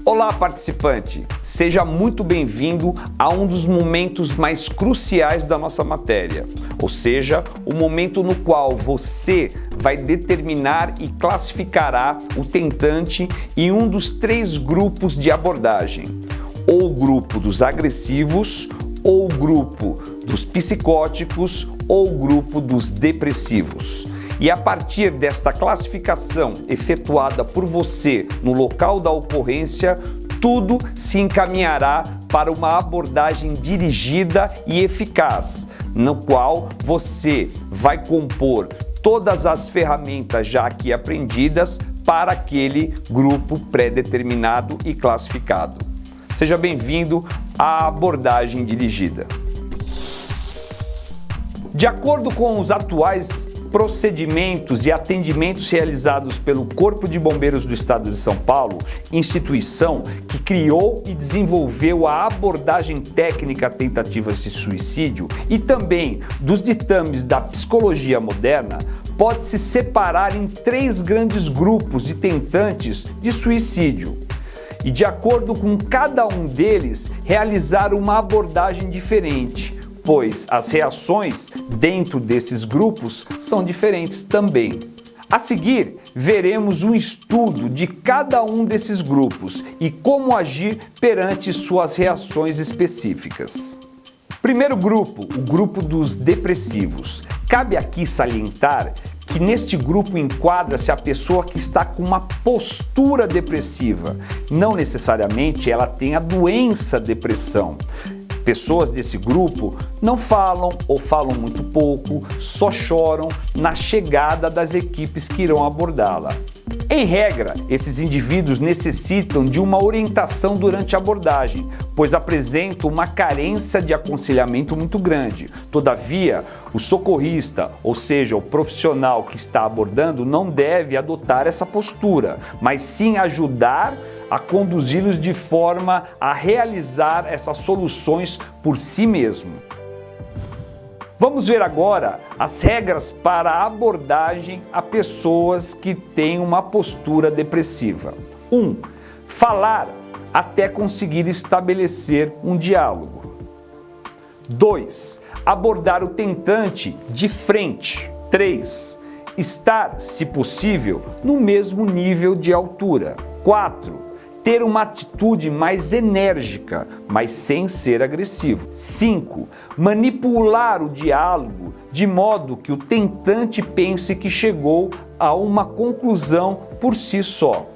Olá, participante! Seja muito bem-vindo a um dos momentos mais cruciais da nossa matéria, ou seja, o momento no qual você vai determinar e classificará o tentante em um dos 3 grupos de abordagem, ou o grupo dos agressivos, ou o grupo dos psicóticos, ou o grupo dos depressivos. E a partir desta classificação efetuada por você no local da ocorrência, tudo se encaminhará para uma abordagem dirigida e eficaz, no qual você vai compor todas as ferramentas já aqui aprendidas para aquele grupo pré-determinado e classificado. Seja bem-vindo à abordagem dirigida. De acordo com os atuais procedimentos e atendimentos realizados pelo Corpo de Bombeiros do Estado de São Paulo, instituição que criou e desenvolveu a abordagem técnica a tentativas de suicídio, e também dos ditames da psicologia moderna, pode-se separar em 3 grandes grupos de tentantes de suicídio. E de acordo com cada um deles, realizar uma abordagem diferente, pois as reações dentro desses grupos são diferentes também. A seguir, veremos um estudo de cada um desses grupos e como agir perante suas reações específicas. Primeiro grupo, o grupo dos depressivos. Cabe aqui salientar que neste grupo enquadra-se a pessoa que está com uma postura depressiva. Não necessariamente ela tem a doença depressão. Pessoas desse grupo não falam ou falam muito pouco, só choram na chegada das equipes que irão abordá-la. Em regra, esses indivíduos necessitam de uma orientação durante a abordagem, pois apresentam uma carência de aconselhamento muito grande. Todavia, o socorrista, ou seja, o profissional que está abordando, não deve adotar essa postura, mas sim ajudar a conduzi-los de forma a realizar essas soluções por si mesmo. Vamos ver agora as regras para a abordagem a pessoas que têm uma postura depressiva. 1. Falar até conseguir estabelecer um diálogo. 2. Abordar o tentante de frente. 3. Estar, se possível, no mesmo nível de altura. 4. Ter uma atitude mais enérgica, mas sem ser agressivo. 5. Manipular o diálogo de modo que o tentante pense que chegou a uma conclusão por si só.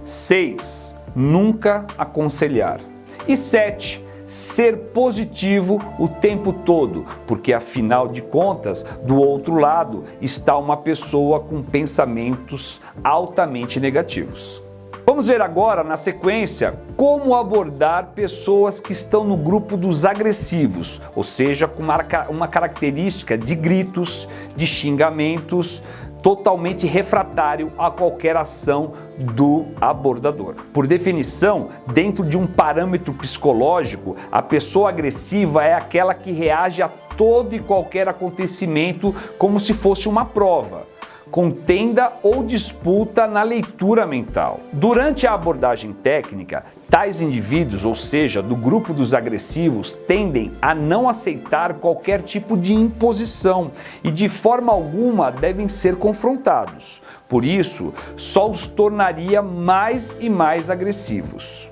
6. Nunca aconselhar. E 7. Ser positivo o tempo todo, porque afinal de contas, do outro lado está uma pessoa com pensamentos altamente negativos. Vamos ver agora, na sequência, como abordar pessoas que estão no grupo dos agressivos, ou seja, com uma característica de gritos, de xingamentos, totalmente refratário a qualquer ação do abordador. Por definição, dentro de um parâmetro psicológico, a pessoa agressiva é aquela que reage a todo e qualquer acontecimento como se fosse uma prova. Contenda ou disputa na leitura mental. Durante a abordagem técnica, tais indivíduos, ou seja, do grupo dos agressivos, tendem a não aceitar qualquer tipo de imposição e de forma alguma devem ser confrontados. Por isso, só os tornaria mais e mais agressivos.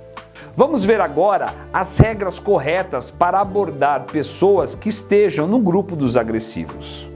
Vamos ver agora as regras corretas para abordar pessoas que estejam no grupo dos agressivos.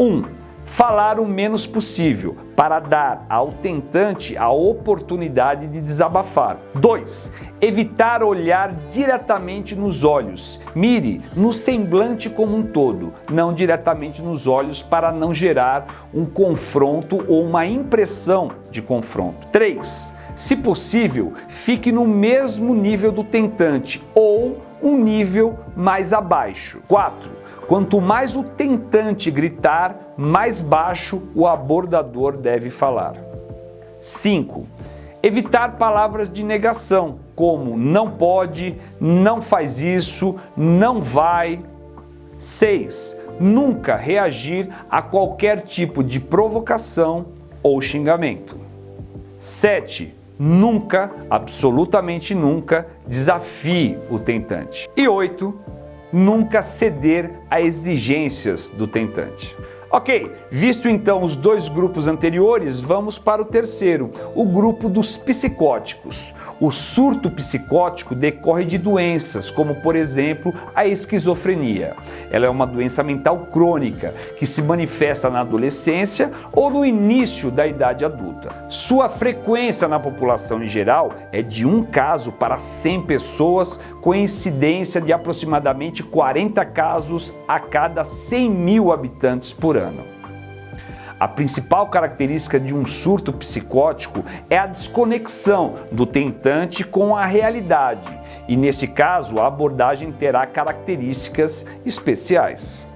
1. Falar o menos possível, para dar ao tentante a oportunidade de desabafar. 2. Evitar olhar diretamente nos olhos. Mire no semblante como um todo, não diretamente nos olhos, para não gerar um confronto ou uma impressão de confronto. 3. Se possível, fique no mesmo nível do tentante ou um nível mais abaixo. 4. Quanto mais o tentante gritar, mais baixo o abordador deve falar. 5. Evitar palavras de negação, como não pode, não faz isso, não vai. 6. Nunca reagir a qualquer tipo de provocação ou xingamento. 7. Nunca, absolutamente nunca, desafie o tentante. E 8, nunca ceder a exigências do tentante. Ok, visto então os dois grupos anteriores, vamos para o terceiro, o grupo dos psicóticos. O surto psicótico decorre de doenças, como por exemplo a esquizofrenia. Ela é uma doença mental crônica que se manifesta na adolescência ou no início da idade adulta. Sua frequência na população em geral é de 1 caso para 100 pessoas, com incidência de aproximadamente 40 casos a cada 100 mil habitantes por ano. A principal característica de um surto psicótico é a desconexão do tentante com a realidade, e nesse caso a abordagem terá características especiais.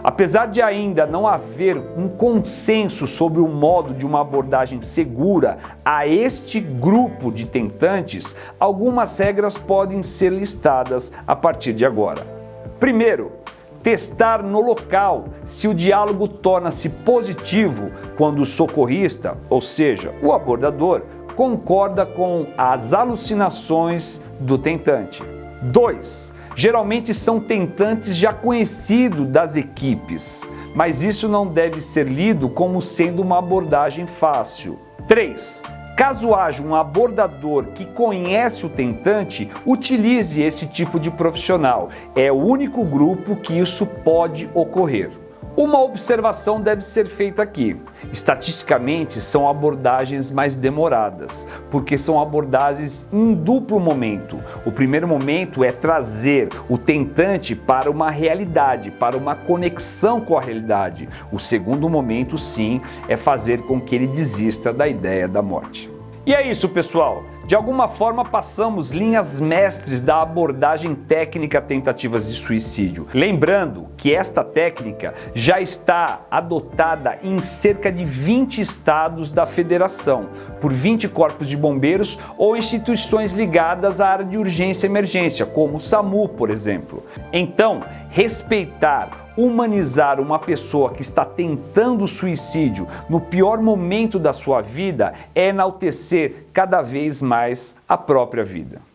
Apesar de ainda não haver um consenso sobre o modo de uma abordagem segura a este grupo de tentantes, algumas regras podem ser listadas a partir de agora. Primeiro, testar no local se o diálogo torna-se positivo quando o socorrista, ou seja, o abordador, concorda com as alucinações do tentante. 2. Geralmente são tentantes já conhecidos das equipes, mas isso não deve ser lido como sendo uma abordagem fácil. 3. Caso haja um abordador que conhece o tentante, utilize esse tipo de profissional. É o único grupo que isso pode ocorrer. Uma observação deve ser feita aqui. Estatisticamente, são abordagens mais demoradas, porque são abordagens em duplo momento. O primeiro momento é trazer o tentante para uma realidade, para uma conexão com a realidade. O segundo momento, sim, é fazer com que ele desista da ideia da morte. E é isso, pessoal. De alguma forma passamos linhas mestres da abordagem técnica tentativas de suicídio. Lembrando que esta técnica já está adotada em cerca de 20 estados da federação, por 20 corpos de bombeiros ou instituições ligadas à área de urgência e emergência, como o SAMU, por exemplo. Então, respeitar, humanizar uma pessoa que está tentando suicídio no pior momento da sua vida é enaltecer cada vez mais a própria vida.